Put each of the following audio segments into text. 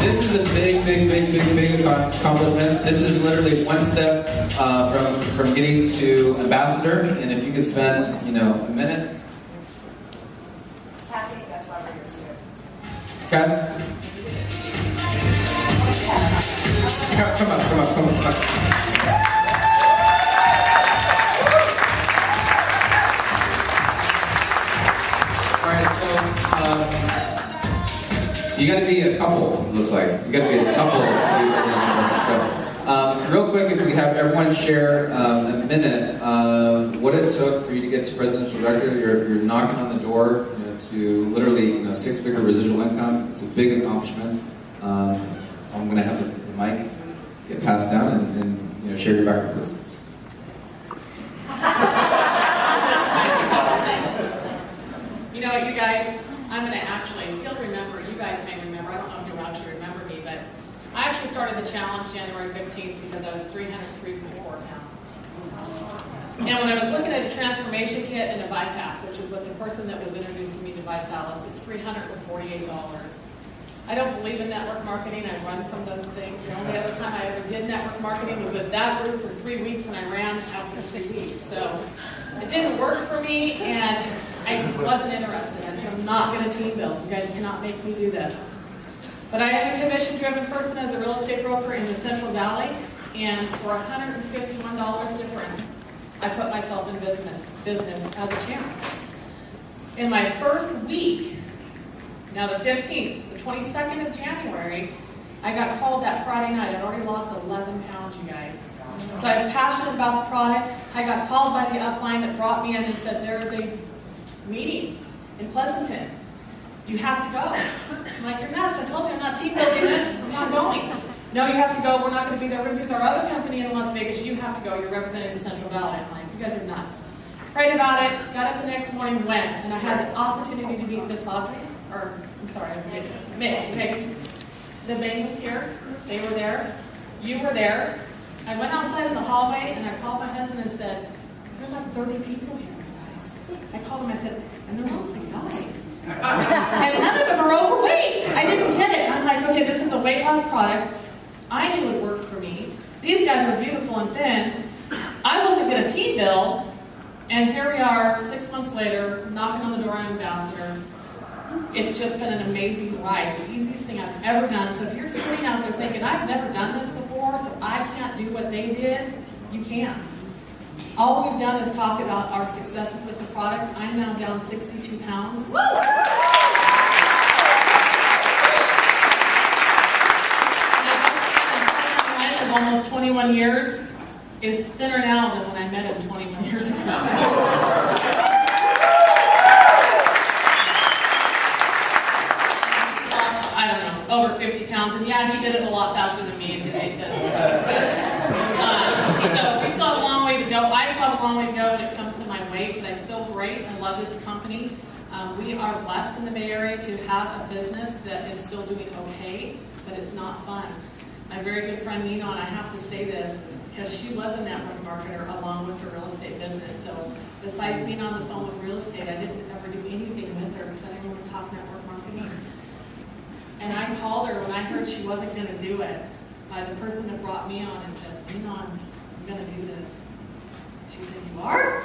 this is a big accomplishment. This is literally one step from getting to ambassador. And if you could spend, a minute. Okay. Come on. You got to be a couple, it looks like. You got to be a couple. So, real quick, if we have everyone share a minute what it took for you to get to presidential director. You're knocking on the door to literally 6-figure residual income. It's a big accomplishment. I'm going to have the mic get passed down and share your background, please. You know what, you guys? I'm going to actually, you'll remember, you guys may remember, I don't know if you'll actually remember me, but I actually started the challenge January 15th because I was 303.4 pounds. And when I was looking at a transformation kit and a bypass, which is what the person that was introducing me to Visalis, it's $348. I don't believe in network marketing. I run from those things. The only other time I ever did network marketing was with that group for 3 weeks, and I ran after 3 weeks. So it didn't work for me, and I wasn't interested. I said, I'm not going to team build. You guys cannot make me do this. But I am a commission-driven person as a real estate broker in the Central Valley, and for $151 difference, I put myself in business as a chance. In my first week, now the 15th, the 22nd of January, I got called that Friday night. I'd already lost 11 pounds, you guys. So I was passionate about the product. I got called by the upline that brought me in and said, there is a meeting in Pleasanton. You have to go. I'm like, you're nuts. I told you I'm not team building this. I'm not going. No, you have to go. We're not going to be there. We're going to be with our other company in Las Vegas. You have to go. You're representing the Central Valley. I'm like, you guys are nuts. Prayed about it. Got up the next morning, went. And I had the opportunity to meet Miss Audrey. Or, I'm sorry, I forget. Mick, okay. The band was here. They were there. You were there. I went outside in the hallway, and I called my husband and said, there's like 30 people here, guys. I called him, I said, and they're mostly guys. And none of them are overweight. I didn't get it. I'm like, okay, this is a weight loss product. I knew it worked for me. These guys were beautiful and thin. I wasn't going to team build. And here we are, 6 months later, knocking on the door of Ambassador. It's just been an amazing ride. The easiest thing I've ever done. So if you're sitting out there thinking, I've never done this before, so I can't do what they did, you can. All we've done is talk about our successes with the product. I'm now down 62 pounds. Woo! Of almost 21 years is thinner now than when I met him 21 years ago. I don't know, over 50 pounds, and yeah, he did it a lot faster than me and did this. So we still have a long way to go. I still have a long way to go when it comes to my weight, but I feel great. I love this company. We are blessed in the Bay Area to have a business that is still doing okay, but it's not fun. My very good friend Nina, and I have to say this because she was a network marketer along with her real estate business. So besides being on the phone with real estate, I didn't ever do anything with her because I didn't want to talk network marketing. And I called her when I heard she wasn't going to do it. The person that brought me on and said, Nina, I'm going to do this. She said, you are?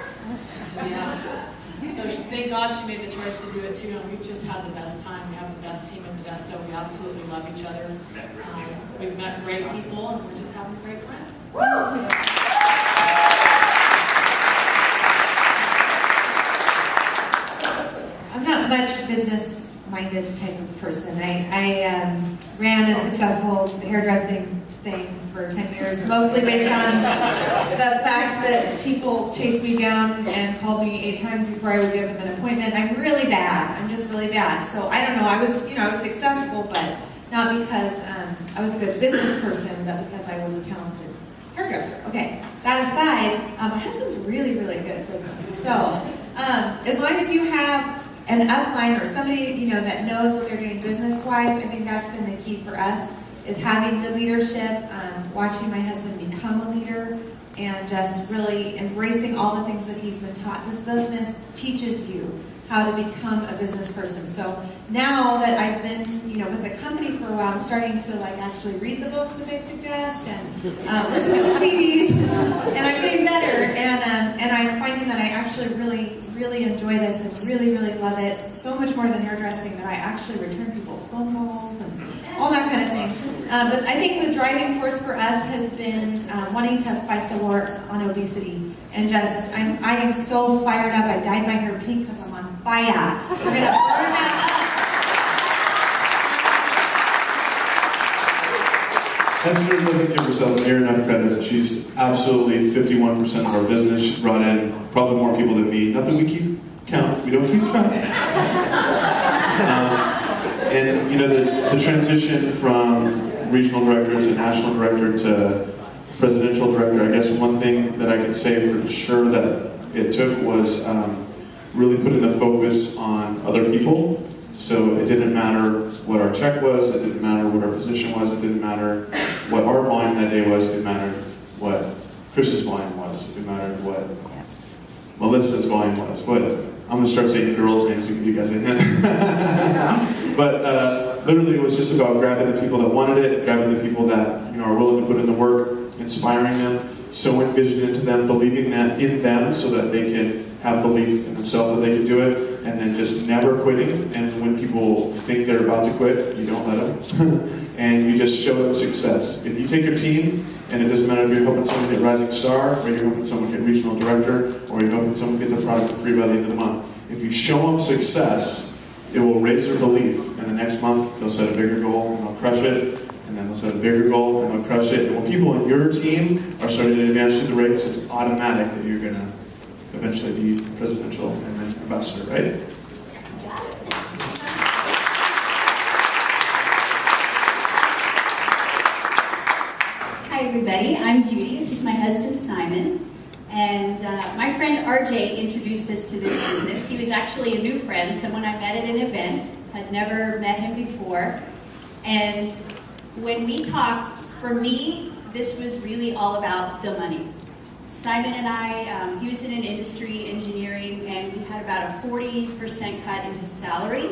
Yeah. So thank God she made the choice to do it too, and we've just had the best time. We have the best team in Modesto. We absolutely love each other. We've met great people, and we're just having a great time. Woo! I'm not much business-minded type of person. I ran a successful hairdressing thing for 10 years, mostly based on the fact that people chased me down and called me 8 times before I would give them an appointment. I'm really bad. I'm just really bad. So I don't know. I was successful, but not because I was a good business person, but because I was a talented hairdresser. Okay. That aside, my husband's really, really good at business. So as long as you have an upline or somebody that knows what they're doing business-wise, I think that's been the key for us. Is having good leadership, watching my husband become a leader, and just really embracing all the things that he's been taught. This business teaches you how to become a business person. So now that I've been, with the company for a while, I'm starting to actually read the books that they suggest and listen to the CDs, and I'm getting better. And I'm finding that I actually really enjoy this and really love it so much more than hairdressing that I actually return people's phone calls and all that kind of thing. But I think the driving force for us has been wanting to fight the war on obesity. And I am so fired up. I dyed my hair pink because I'm on fire. We're going to burn that up. Esther doesn't give herself near enough credit. She's absolutely 51% of our business. She's brought in probably more people than me. Not that we keep count. We don't keep track. And the transition from regional director to national director to presidential director, I guess one thing that I could say for sure that it took was really putting the focus on other people. So it didn't matter what our check was, it didn't matter what our position was, it didn't matter what our volume that day was, it mattered what Chris's volume was, it mattered what Melissa's volume was. But I'm going to start saying girls' names to give you guys a hint. But literally it was just about grabbing the people that wanted it, grabbing the people that are willing to put in the work, inspiring them, sowing vision into them, believing that in them so that they can have belief in themselves that they can do it, and then just never quitting. And when people think they're about to quit, you don't let them. And you just show them success. If you take your team, and it doesn't matter if you're helping someone get Rising Star, or you're helping someone get Regional Director, or you're helping someone get the product for free by the end of the month, if you show them success, it will raise their belief. And the next month, they'll set a bigger goal, and they'll crush it. And then they'll set a bigger goal, and they'll crush it. And when people on your team are starting to advance through the ranks, it's automatic that you're going to eventually be presidential and then ambassador, right? Hi everybody, I'm Judy. This is my husband Simon. And my friend RJ introduced us to this business. He was actually a new friend, someone I met at an event. I'd never met him before. And when we talked, for me, this was really all about the money. Simon and I, he was in an industry, engineering, and he had about a 40% cut in his salary.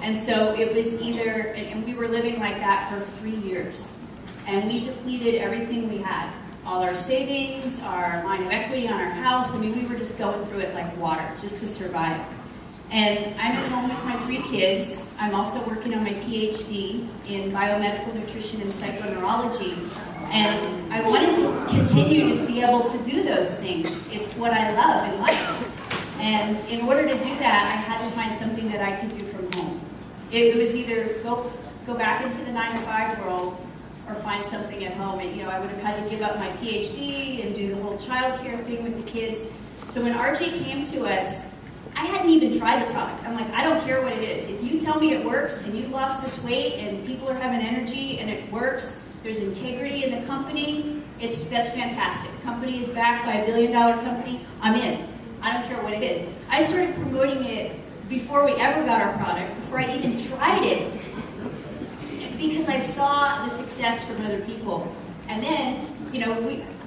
And so it was either, and we were living like that for 3 years. And we depleted everything we had. All our savings, our line of equity on our house. I mean, we were just going through it like water, just to survive. And I'm at home with my 3 kids. I'm also working on my PhD in biomedical nutrition and psychoneurology. And I wanted to continue to be able to do those things. It's what I love in life. And in order to do that, I had to find something that I could do from home. It was either go back into the 9-to-5 world or find something at home. And I would have had to give up my PhD and do the whole childcare thing with the kids. So when RJ came to us, I hadn't even tried the product. I'm like, I don't care what it is. If you tell me it works and you've lost this weight and people are having energy and it works, there's integrity in the company, that's fantastic. The company is backed by $1 billion company, I'm in. I don't care what it is. I started promoting it before we ever got our product, before I even tried it, because I saw the success from other people. And then,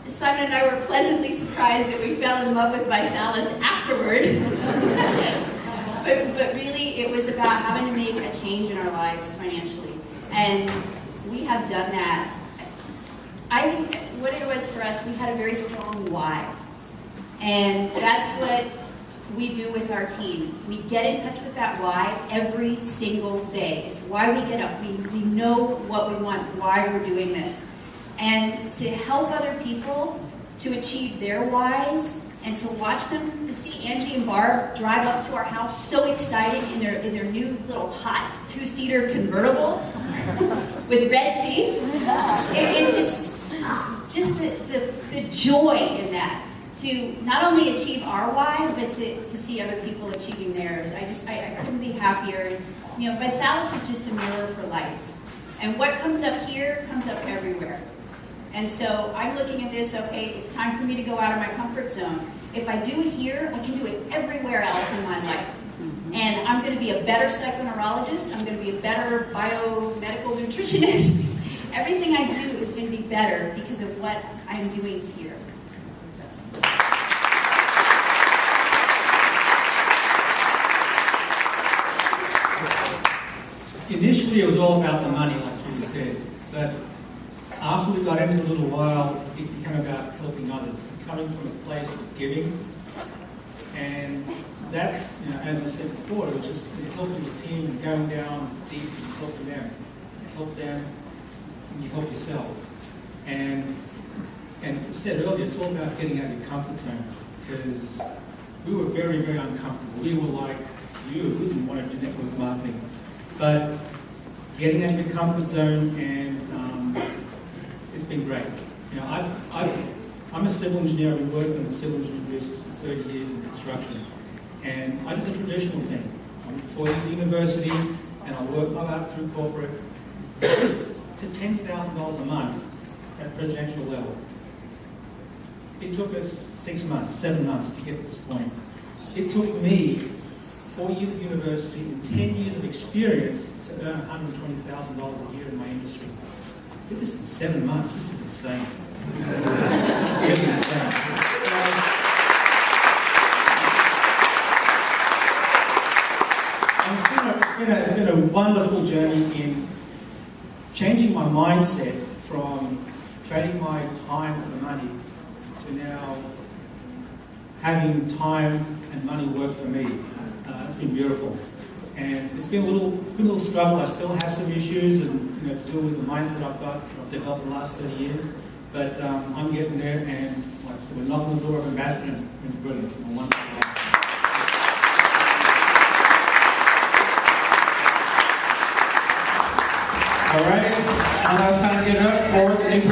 Simon and I were pleasantly surprised that we fell in love with Visalis afterward. but really, it was about having to make a change in our lives financially. And we have done that. I think what it was for us, we had a very strong why. And that's what we do with our team. We get in touch with that why every single day. It's why we get up. We know what we want, why we're doing this. And to help other people to achieve their whys and to watch them, to see Angie and Barb drive up to our house so excited in their new little hot 2-seater convertible with red seats. It's just the joy in that. To not only achieve our why, but to see other people achieving theirs. I couldn't be happier. Visalis is just a mirror for life. And what comes up here comes up everywhere. And so I'm looking at this, okay, it's time for me to go out of my comfort zone. If I do it here, I can do it everywhere else in my life. And I'm going to be a better psychoneurologist. I'm going to be a better biomedical nutritionist. Everything I do is going to be better because of what I'm doing here. initially it was all about the money, like you said, but after we got into it a little while, it became about helping others, coming from a place of giving. And that's, as I said before, it was just helping the team and going down deep and helping them. Help them and you help yourself. And you said earlier, it's all about getting out of your comfort zone, because we were very, very uncomfortable. We were like you, we didn't want to do network marketing. But getting out of your comfort zone, and it's been great. I'm a civil engineer. I've been working in the civil engineering business for 30 years in construction. And I did the traditional thing. I went 4 years at university, and I worked my way up through corporate to $10,000 a month at presidential level. It took us 6 months, 7 months to get to this point. It took me 4 years of university and 10 years of experience to earn $120,000 a year in my industry. I did this in 7 months. This is insane. Really insane. It's been a wonderful journey in changing my mindset from trading my time for money to now having time and money work for me. It's been beautiful, and it's been a little struggle. I still have some issues, and to deal with the mindset I've developed the last 30 years. But I'm getting there, and like I said, we're knocking the door of ambassador, and it's brilliant. It's been wonderful. All right, now it's time to get up for the new